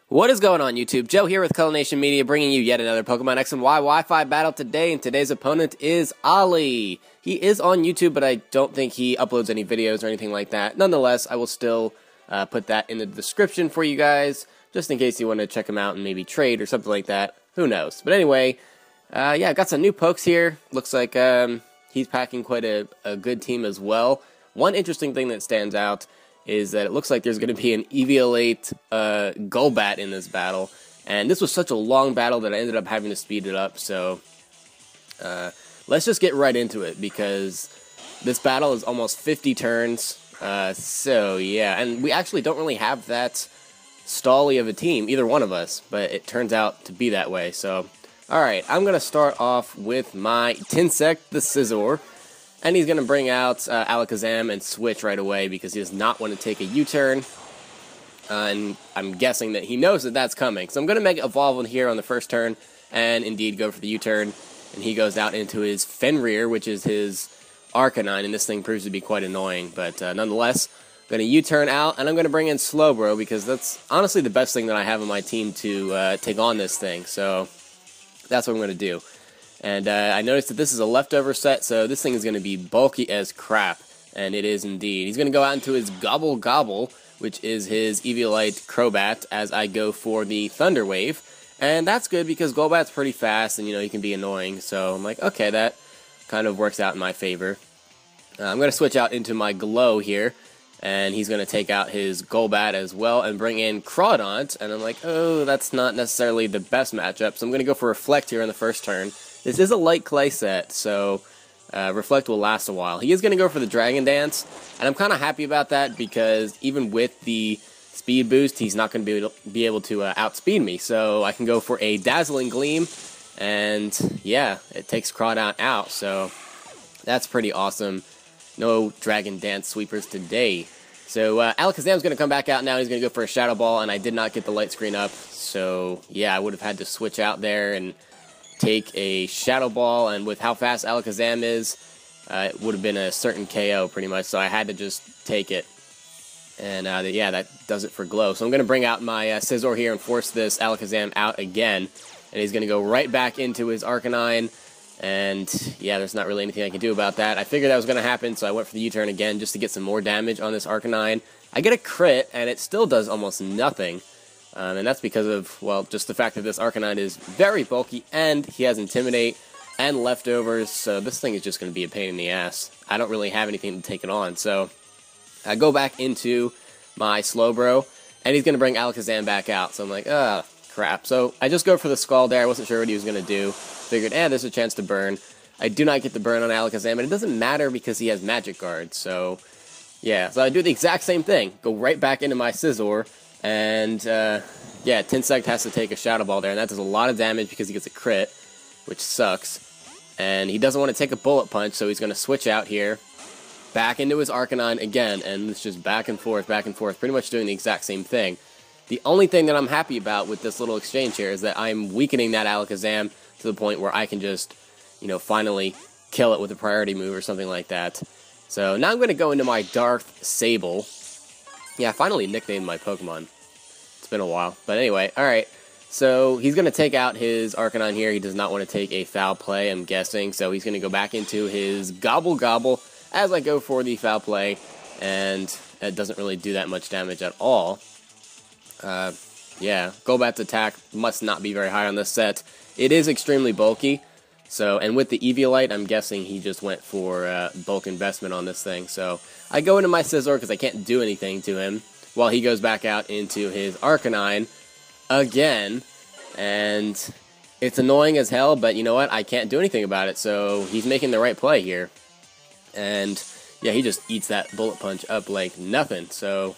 What is going on, YouTube? Joe here with Culination Media, bringing you yet another Pokemon X and Y Wi-Fi battle today, and today's opponent is Ollie. He is on YouTube, but I don't think he uploads any videos or anything like that. Nonetheless, I will still put that in the description for you guys, just in case you want to check him out and maybe trade or something like that. Who knows? But anyway, yeah, got some new pokes here. Looks like he's packing quite a good team as well. One interesting thing that stands out is that it looks like there's going to be an Eviolite Golbat in this battle. And this was such a long battle that I ended up having to speed it up, so let's just get right into it, because this battle is almost 50 turns. So yeah, and we actually don't really have that stally of a team, either one of us, but it turns out to be that way. So, alright, I'm going to start off with my Tinsect, the Scizor. And he's going to bring out Alakazam and switch right away because he does not want to take a U-turn. And I'm guessing that he knows that that's coming. So I'm going to make Evolve here on the first turn and indeed go for the U-turn. And he goes out into his Fenrir, which is his Arcanine. And this thing proves to be quite annoying. But nonetheless, I'm going to U-turn out. And I'm going to bring in Slowbro because that's honestly the best thing that I have on my team to take on this thing. So that's what I'm going to do. And I noticed that this is a leftover set, so this thing is going to be bulky as crap. And it is indeed. He's going to go out into his Gobble, which is his Eviolite Golbat, as I go for the Thunder Wave. And that's good because Golbat's pretty fast, and, you know, he can be annoying. So I'm like, okay, that kind of works out in my favor. I'm going to switch out into my Glow here. And he's going to take out his Golbat as well and bring in Crawdaunt. And I'm like, oh, that's not necessarily the best matchup. So I'm going to go for Reflect here in the first turn. This is a light clay set, so Reflect will last a while. He is going to go for the Dragon Dance, and I'm kind of happy about that because even with the speed boost, he's not going to be able to outspeed me. So I can go for a Dazzling Gleam, and yeah, it takes Crawdaunt out, so that's pretty awesome. No Dragon Dance sweepers today. So Alakazam's going to come back out now. He's going to go for a Shadow Ball, and I did not get the light screen up, so yeah, I would have had to switch out there and take a Shadow Ball, and with how fast Alakazam is, it would have been a certain KO pretty much, so I had to just take it. And yeah, that does it for Glow. So I'm going to bring out my Scizor here and force this Alakazam out again, and he's going to go right back into his Arcanine, and yeah, there's not really anything I can do about that. I figured that was going to happen, so I went for the U-turn again just to get some more damage on this Arcanine. I get a crit, and it still does almost nothing. And that's because of, well, just the fact that this Arcanine is very bulky, and he has Intimidate and Leftovers, so this thing is just going to be a pain in the ass. I don't really have anything to take it on, so I go back into my Slowbro, and he's going to bring Alakazam back out, so I'm like, ah, crap. So I just go for the Scald there. I wasn't sure what he was going to do. Figured, there's a chance to burn. I do not get the burn on Alakazam, and it doesn't matter because he has Magic Guard, so yeah. So I do the exact same thing. Go right back into my Scizor. And, yeah, Tinsect has to take a Shadow Ball there, and that does a lot of damage because he gets a crit, which sucks. And he doesn't want to take a Bullet Punch, so he's going to switch out here, back into his Arcanine again, and it's just back and forth, pretty much doing the exact same thing. The only thing that I'm happy about with this little exchange here is that I'm weakening that Alakazam to the point where I can just, you know, finally kill it with a priority move or something like that. So now I'm going to go into my Darth Sable. Yeah, I finally nicknamed my Pokemon. It's been a while. But anyway, alright. So he's going to take out his Arcanine here. He does not want to take a foul play, I'm guessing. So he's going to go back into his Gobble as I go for the foul play. And it doesn't really do that much damage at all. Yeah, Golbat's attack must not be very high on this set. It is extremely bulky. So, and with the Eviolite, I'm guessing he just went for bulk investment on this thing. So I go into my Scizor because I can't do anything to him, while he goes back out into his Arcanine again. And it's annoying as hell, but you know what? I can't do anything about it, so he's making the right play here. And yeah, he just eats that Bullet Punch up like nothing. So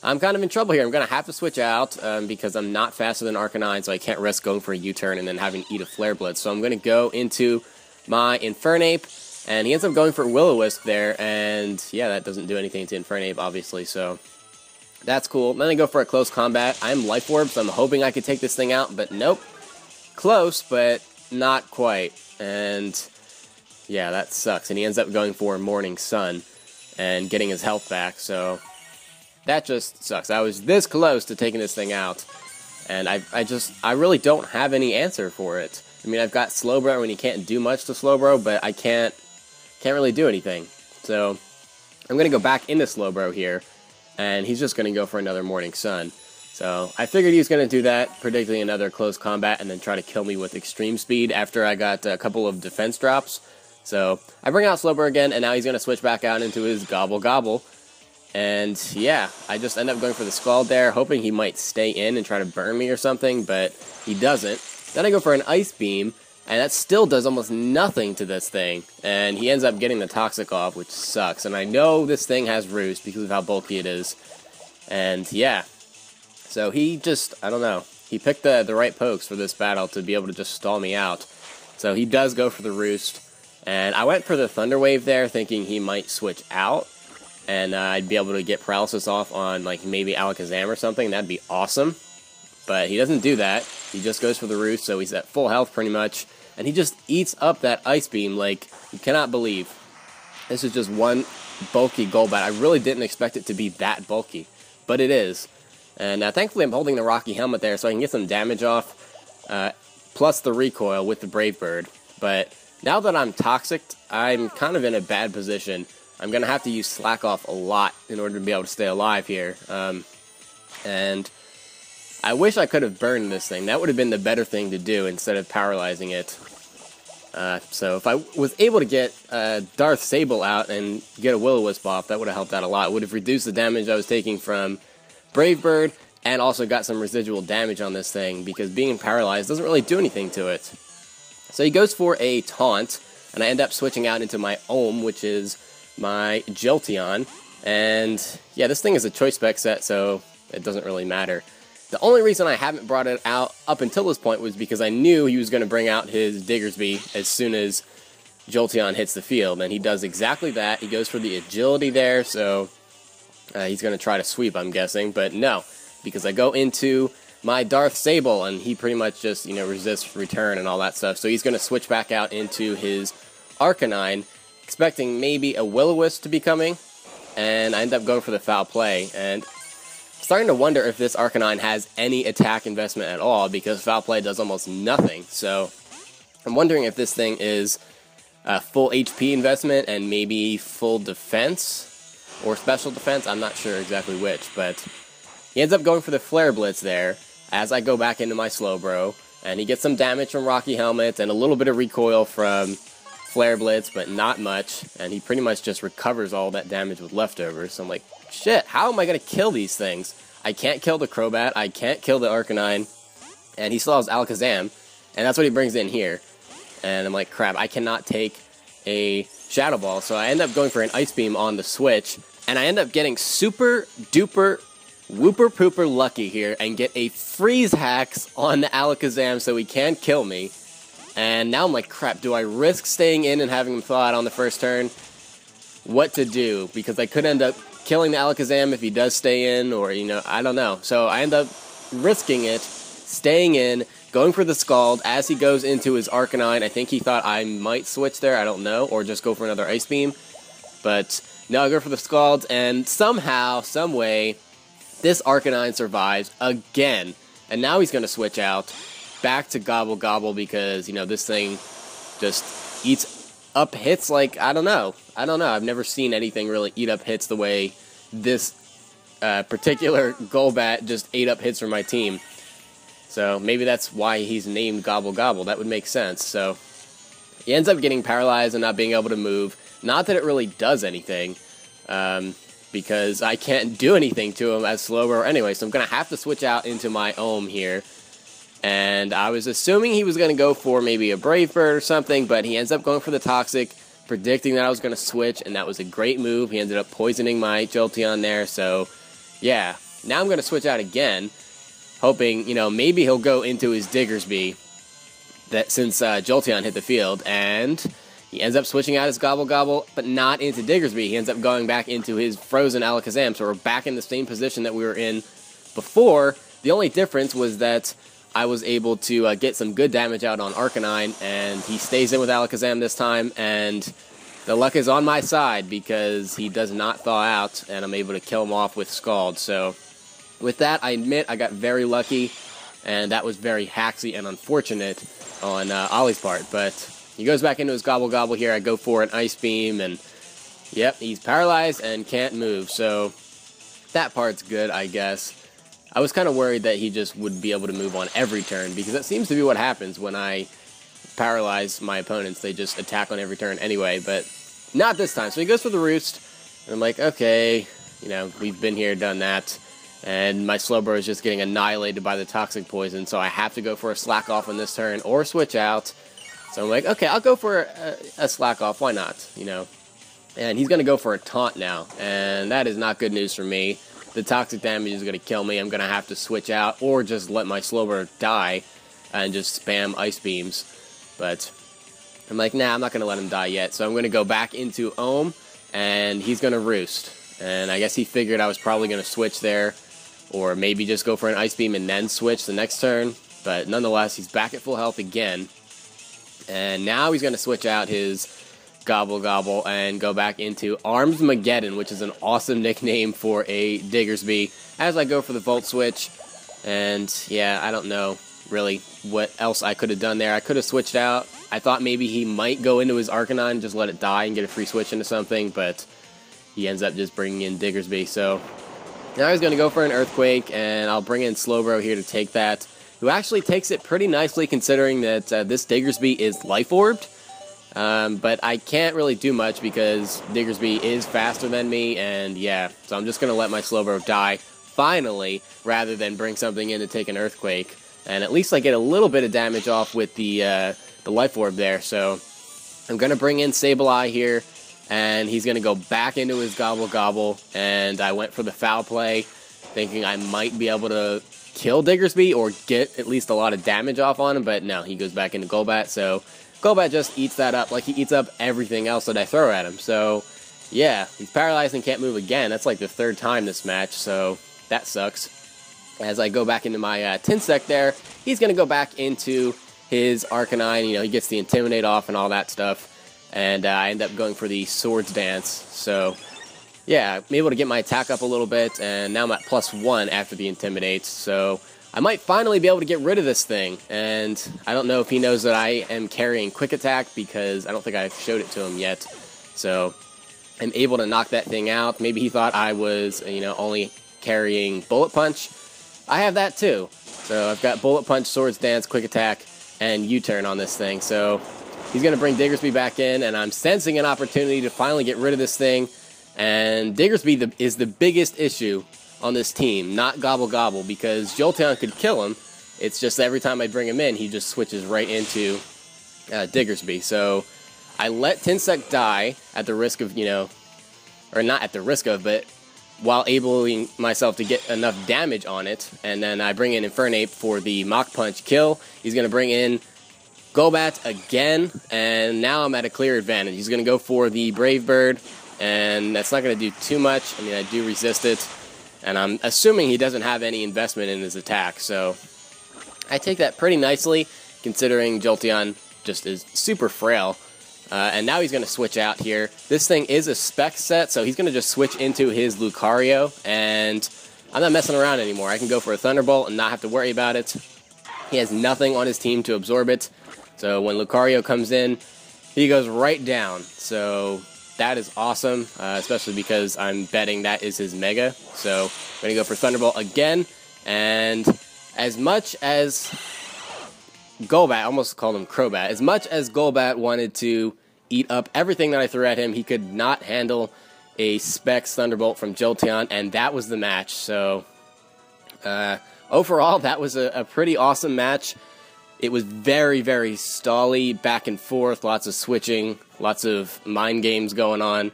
I'm kind of in trouble here. I'm going to have to switch out because I'm not faster than Arcanine, so I can't risk going for a U-turn and then having to eat a Flare Blitz. So I'm going to go into my Infernape, and he ends up going for Will-O-Wisp there, and yeah, that doesn't do anything to Infernape, obviously, so that's cool. Then I go for a close combat. I'm Life Orb, so I'm hoping I could take this thing out, but nope. Close, but not quite, and yeah, that sucks. And he ends up going for Morning Sun and getting his health back, so That just sucks. I was this close to taking this thing out, and I really don't have any answer for it. I mean, I've got Slowbro, and he can't do much to Slowbro, but I can't really do anything. So I'm going to go back into Slowbro here, and he's just going to go for another Morning Sun. So I figured he was going to do that, predicting another close combat, and then try to kill me with extreme speed after I got a couple of defense drops. So I bring out Slowbro again, and now he's going to switch back out into his Gobble Gobble. And yeah, I just end up going for the Scald there, hoping he might stay in and try to burn me or something, but he doesn't. Then I go for an Ice Beam, and that still does almost nothing to this thing. And he ends up getting the Toxic off, which sucks. And I know this thing has Roost because of how bulky it is. And yeah. So he just, I don't know, he picked the right pokes for this battle to be able to just stall me out. So he does go for the Roost, and I went for the Thunder Wave there thinking he might switch out, and I'd be able to get Paralysis off on like maybe Alakazam or something. That'd be awesome, but he doesn't do that. He just goes for the Roost, so he's at full health pretty much, and he just eats up that Ice Beam like you cannot believe. This is just one bulky Golbat. I really didn't expect it to be that bulky, but it is. And thankfully I'm holding the Rocky Helmet there so I can get some damage off, plus the recoil with the Brave Bird. But now that I'm Toxic, I'm kind of in a bad position. I'm going to have to use Slack Off a lot in order to be able to stay alive here. And I wish I could have burned this thing. That would have been the better thing to do instead of paralyzing it. So if I was able to get Darth Sable out and get a Will-O-Wisp off, that would have helped out a lot. It would have reduced the damage I was taking from Brave Bird, and also got some residual damage on this thing, because being paralyzed doesn't really do anything to it. So he goes for a Taunt, and I end up switching out into my Ohm, which is my Jolteon, and yeah, this thing is a Choice Spec set, so it doesn't really matter. The only reason I haven't brought it out up until this point was because I knew he was going to bring out his Diggersby as soon as Jolteon hits the field, and he does exactly that. He goes for the Agility there, so he's going to try to sweep, I'm guessing, but no, because I go into my Darth Sable, and he pretty much just, resists return and all that stuff, so he's going to switch back out into his Arcanine, expecting maybe a Will-O-Wisp to be coming, and I end up going for the Foul Play, and starting to wonder if this Arcanine has any attack investment at all, because Foul Play does almost nothing, so I'm wondering if this thing is full HP investment and maybe full defense, or special defense. I'm not sure exactly which, but he ends up going for the Flare Blitz there as I go back into my Slowbro, and he gets some damage from Rocky Helmet and a little bit of recoil from Flare Blitz, but not much, and he pretty much just recovers all that damage with leftovers. So I'm like, shit, how am I going to kill these things? I can't kill the Crobat, I can't kill the Arcanine, and he still has Alakazam, and that's what he brings in here. And I'm like, crap, I cannot take a Shadow Ball, so I end up going for an Ice Beam on the switch, and I end up getting super duper whooper pooper lucky here and get a Freeze Hacks on the Alakazam so he can kill me. And now I'm like, crap, do I risk staying in and having him thaw out on the first turn? What to do? Because I could end up killing the Alakazam if he does stay in, or, I don't know. So I end up risking it, staying in, going for the Scald as he goes into his Arcanine. I think he thought I might switch there, I don't know, or just go for another Ice Beam. But no, I go for the Scald, and somehow, someway, this Arcanine survives again. And now he's going to switch out back to Gobble Gobble because, this thing just eats up hits like, I don't know. I've never seen anything really eat up hits the way this particular Golbat just ate up hits for my team. So maybe that's why he's named Gobble Gobble. That would make sense. So he ends up getting paralyzed and not being able to move. Not that it really does anything, because I can't do anything to him as Slowbro anyway, so I'm going to have to switch out into my Ohm here. And I was assuming he was going to go for maybe a Brave Bird or something, but he ends up going for the Toxic, predicting that I was going to switch, and that was a great move. He ended up poisoning my Jolteon there, so yeah. Now I'm going to switch out again, hoping, maybe he'll go into his Diggersby since Jolteon hit the field, and he ends up switching out his Gobble Gobble, but not into Diggersby. He ends up going back into his frozen Alakazam, so we're back in the same position that we were in before. The only difference was that I was able to get some good damage out on Arcanine, and he stays in with Alakazam this time, and the luck is on my side because he does not thaw out, and I'm able to kill him off with Scald. So with that, I admit I got very lucky, and that was very hacksy and unfortunate on Ollie's part. But he goes back into his Gobble Gobble here. I go for an Ice Beam, and yep, he's paralyzed and can't move. So that part's good, I guess. I was kind of worried that he just would be able to move on every turn, because that seems to be what happens when I paralyze my opponents. They just attack on every turn anyway, but not this time. So he goes for the Roost, and I'm like, okay, you know, we've been here, done that, and my Slowbro is just getting annihilated by the Toxic Poison, so I have to go for a Slack Off on this turn, or switch out. So I'm like, okay, I'll go for a Slack Off, why not, you know? And he's going to go for a Taunt now, and that is not good news for me. The toxic damage is going to kill me. I'm going to have to switch out or just let my Slowbro die and just spam Ice Beams. But I'm like, nah, I'm not going to let him die yet. So I'm going to go back into Ohm, and he's going to Roost. And I guess he figured I was probably going to switch there, or maybe just go for an Ice Beam and then switch the next turn. But nonetheless, he's back at full health again. And now he's going to switch out his Gobble Gobble and go back into Armsmageddon, which is an awesome nickname for a Diggersby, as I go for the Volt Switch. And yeah, I don't know really what else I could have done there. I could have switched out. I thought maybe he might go into his Arcanine and just let it die and get a free switch into something, but he ends up just bringing in Diggersby. So now he's going to go for an Earthquake, and I'll bring in Slowbro here to take that, who actually takes it pretty nicely considering that this Diggersby is Life Orbed. But I can't really do much because Diggersby is faster than me, and yeah, so I'm just going to let my Slowbro die, finally, rather than bring something in to take an Earthquake. And at least I get a little bit of damage off with the Life Orb there, so I'm going to bring in Sableye here, and he's going to go back into his Gobble Gobble, and I went for the Foul Play, thinking I might be able to kill Diggersby or get at least a lot of damage off on him, but no, he goes back into Golbat, so Golbat just eats that up like he eats up everything else that I throw at him. So, yeah, he's paralyzed and can't move again. That's like the third time this match, so that sucks. As I go back into my Tinsec there, he's going to go back into his Arcanine. You know, he gets the Intimidate off and all that stuff, and I end up going for the Swords Dance. So, yeah, I'm able to get my attack up a little bit, and now I'm at +1 after the Intimidate, so I might finally be able to get rid of this thing, and I don't know if he knows that I am carrying Quick Attack because I don't think I've showed it to him yet. So I'm able to knock that thing out. Maybe he thought I was, you know, only carrying Bullet Punch. I have that too. So I've got Bullet Punch, Swords Dance, Quick Attack, and U-Turn on this thing. So he's going to bring Diggersby back in, and I'm sensing an opportunity to finally get rid of this thing. And Diggersby is the biggest issue on this team, not Gobble Gobble, because Jolteon could kill him. It's just every time I bring him in, he just switches right into Diggersby. So I let Tinsec die at the risk of, you know, or not at the risk of, but while enabling myself to get enough damage on it. And then I bring in Infernape for the Mach Punch kill. He's going to bring in Golbat again, and now I'm at a clear advantage. He's going to go for the Brave Bird, and that's not going to do too much. I mean, I do resist it. And I'm assuming he doesn't have any investment in his attack, so I take that pretty nicely, considering Jolteon just is super frail. And now he's going to switch out here. This thing is a spec set, so he's going to just switch into his Lucario, and I'm not messing around anymore. I can go for a Thunderbolt and not have to worry about it. He has nothing on his team to absorb it, so when Lucario comes in, he goes right down. So that is awesome, especially because I'm betting that is his Mega. So I'm going to go for Thunderbolt again, and as much as Golbat, I almost called him Crobat, as much as Golbat wanted to eat up everything that I threw at him, he could not handle a Specs Thunderbolt from Jolteon, and that was the match. So overall, that was a pretty awesome match. It was very, very stally, back and forth, lots of switching, lots of mind games going on.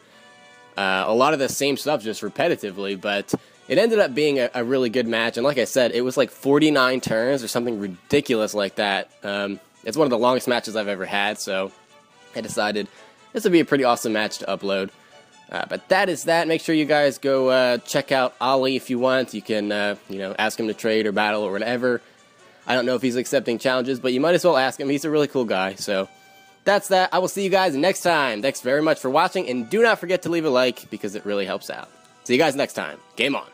A lot of the same stuff just repetitively, but it ended up being a really good match. And like I said, it was like 49 turns or something ridiculous like that. It's one of the longest matches I've ever had, so I decided this would be a pretty awesome match to upload. But that is that. Make sure you guys go check out Ollie if you want. You can you know, ask him to trade or battle or whatever. I don't know if he's accepting challenges, but you might as well ask him. He's a really cool guy. So that's that. I will see you guys next time. Thanks very much for watching, and do not forget to leave a like because it really helps out. See you guys next time. Game on.